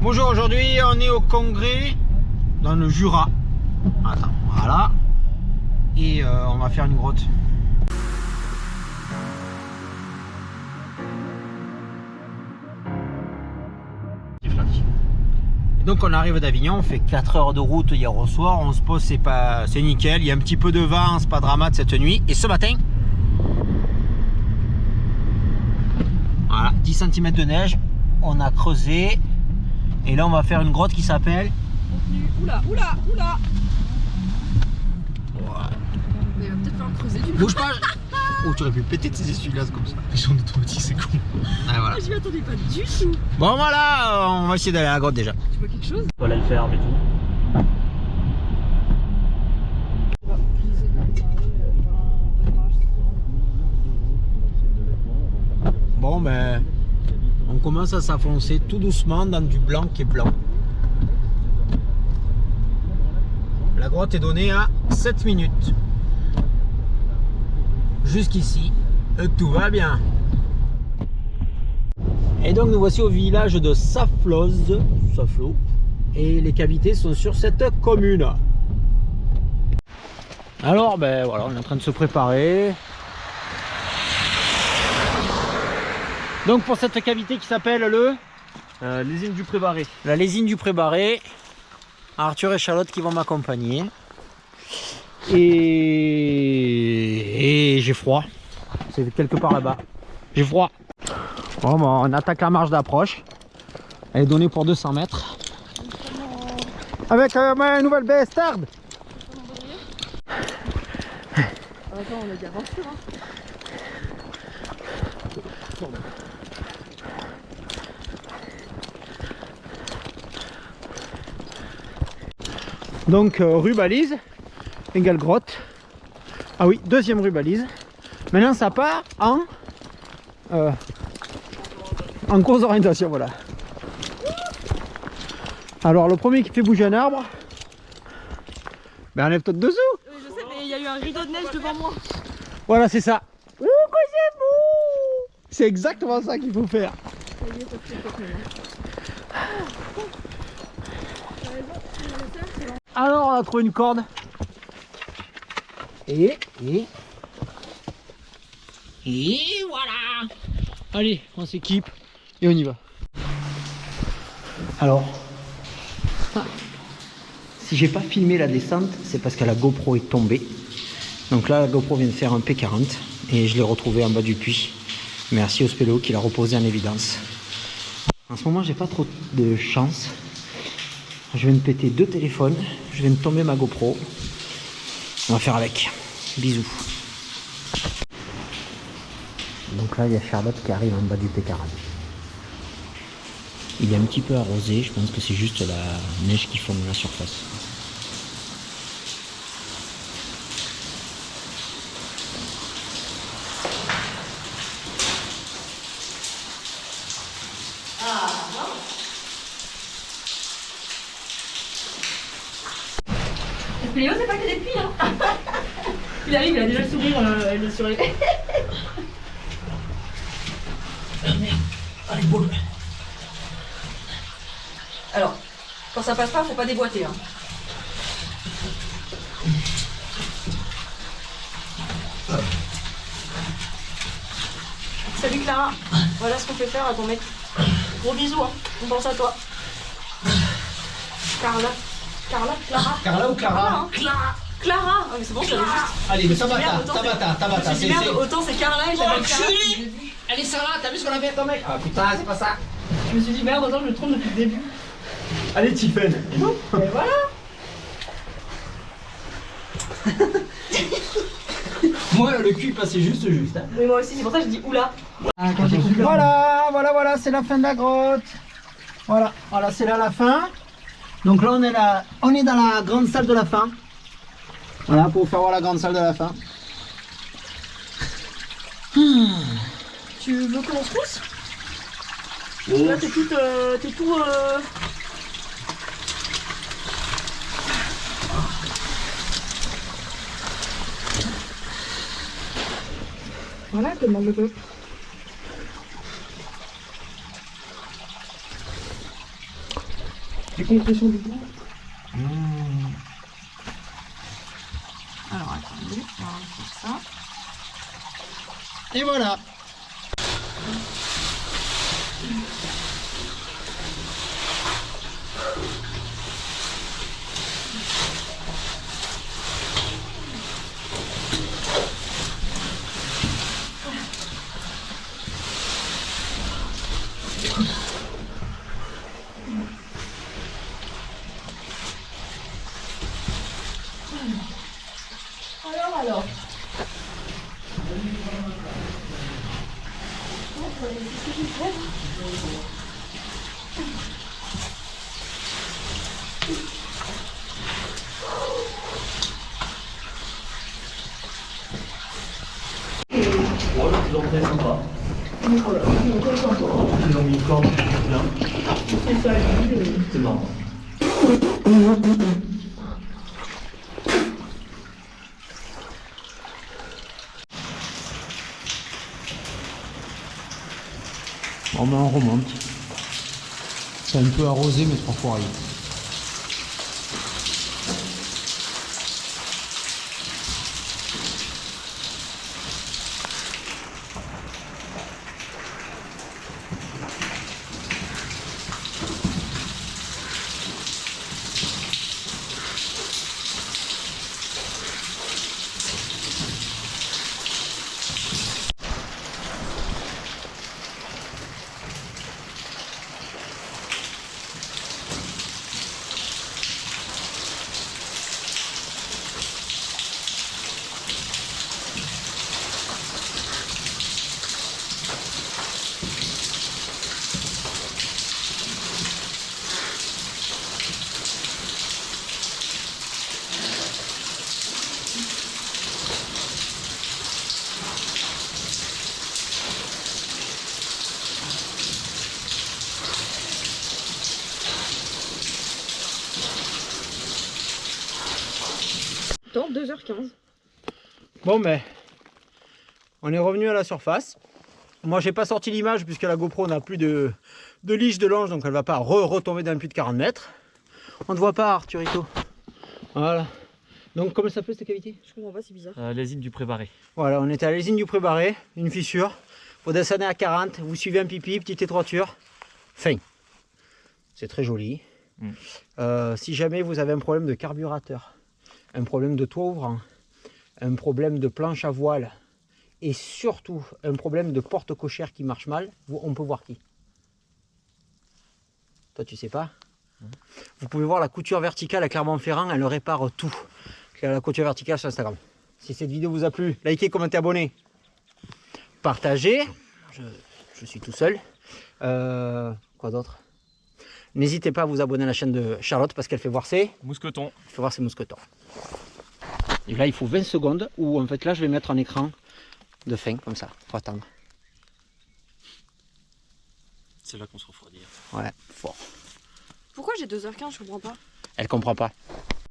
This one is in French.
Bonjour, aujourd'hui on est au Congrès dans le Jura. Attends, voilà. Et on va faire une grotte. Donc on arrive d'Avignon, on fait 4 heures de route hier au soir, on se pose, c'est nickel, il y a un petit peu de vent, c'est pas dramatique cette nuit. Et ce matin, voilà, 10 cm de neige, on a creusé. Et là on va faire une grotte qui s'appelle... Oula. Voilà. Il va peut-être falloir creuser du coup. Bouge pas. Oh, tu aurais pu péter tes essuie-glaces comme ça. Ils sont automatiques, c'est con. Ah, voilà. Je m'y attendais pas du tout. Bon voilà, on va essayer d'aller à la grotte déjà. Tu vois quelque chose? Voilà le ferme et tout. Bon ben, on commence à s'enfoncer tout doucement dans du blanc qui est blanc. La grotte est donnée à 7 minutes. Jusqu'ici, tout va bien. Et donc nous voici au village de Saflo. Et les cavités sont sur cette commune. Alors ben voilà, on est en train de se préparer. Donc pour cette cavité qui s'appelle le... Lésine du Prébarré. La lésine du Prébarré. Arthur et Charlotte qui vont m'accompagner. Et j'ai froid. C'est quelque part là-bas. J'ai froid. Bon, on attaque la marche d'approche. Elle est donnée pour 200 mètres. Avec ma nouvelle Bestard. Attends, on a dit aventure hein. Donc rue balise égale grotte. Ah oui, deuxième rue balise. Maintenant ça part en course d'orientation, voilà. Alors le premier qui fait bouger un arbre, ben enlève-toi de dessous. Oui, je sais, mais il y a eu un rideau de neige devant moi. Voilà, c'est ça. C'est exactement ça qu'il faut faire. Alors on a trouvé une corde. Et voilà. Allez, on s'équipe et on y va. Alors, si j'ai pas filmé la descente, c'est parce que la GoPro est tombée. Donc là, la GoPro vient de faire un P40 et je l'ai retrouvé en bas du puits. Merci au Spélo qui l'a reposé en évidence. En ce moment, j'ai pas trop de chance. Je viens de péter 2 téléphones. Je viens de tomber ma GoPro. On va faire avec. Bisous. Donc là, il y a Charlotte qui arrive en bas du P40. Il est un petit peu arrosé. Je pense que c'est juste la neige qui fond à la surface. Léo, c'est pas que des pluies hein. Il arrive, il a déjà le sourire, il est sur les... Allez, boule. Alors, quand ça passe pas, faut pas déboîter hein. Salut Clara, voilà ce qu'on peut faire à ton mec. Gros bisous hein, on pense à toi. Clara, Carla ou Clara? Clara. Ah mais c'est bon, j'avais juste... Allez, mais Merde, Tabata. Je me suis dit, merde, autant c'est Carla et j'appelle Clara. Allez, Sarah, t'as vu ce qu'on a fait à ton mec? Ah putain, c'est pas ça. Je me suis dit merde, autant je me trompe depuis le début. Allez, Tiffen. Et voilà. Moi, le cul passait juste. Hein. Mais moi aussi, c'est pour ça que je dis oula. Voilà, c'est la fin de la grotte. Voilà, c'est là la fin. Donc là, on est dans la grande salle de la fin. Voilà, pour vous faire voir la grande salle de la fin. Tu veux qu'on se pousse? Là, t'es tout... Voilà, elle te demande le peuple. Des compressions du bout. Alors attendez, on va faire ça. Et voilà. Alors. Voilà, ils ont très sympa. Ils ont mis une corde bien. C'est marrant. Bon ben on remonte. C'est un peu arrosé mais 3 fois rien. Dans 2h15. Bon ben, on est revenu à la surface. Moi j'ai pas sorti l'image puisque la GoPro n'a plus de lige de longe, donc elle va pas retomber dans le puits de 40 mètres. On ne voit pas Arturito. Voilà. Donc comment ça s'appelle cette cavité? Je comprends pas, c'est bizarre. Les îles du Prébarré. Voilà, on était à l'usine du Prébarré, une fissure. Faut descendre à 40, vous suivez un pipi, petite étroiture. Fin. C'est très joli. Si jamais vous avez un problème de carburateur, un problème de toit ouvrant, un problème de planche à voile et surtout un problème de porte cochère qui marche mal, on peut voir qui? Toi tu sais pas? Vous pouvez voir la couture verticale à Clermont-Ferrand, elle répare tout. La couture verticale sur Instagram. Si cette vidéo vous a plu, likez, commentez, abonnez. Partagez. Je suis tout seul. Quoi d'autre? N'hésitez pas à vous abonner à la chaîne de Charlotte parce qu'elle fait voir ses Mousqueton. mousquetons. Et là il faut 20 secondes où en fait là je vais mettre un écran de fin comme ça. Faut attendre. C'est là qu'on se refroidit. Ouais, fort. Pourquoi j'ai 2h15, je comprends pas. Elle comprend pas.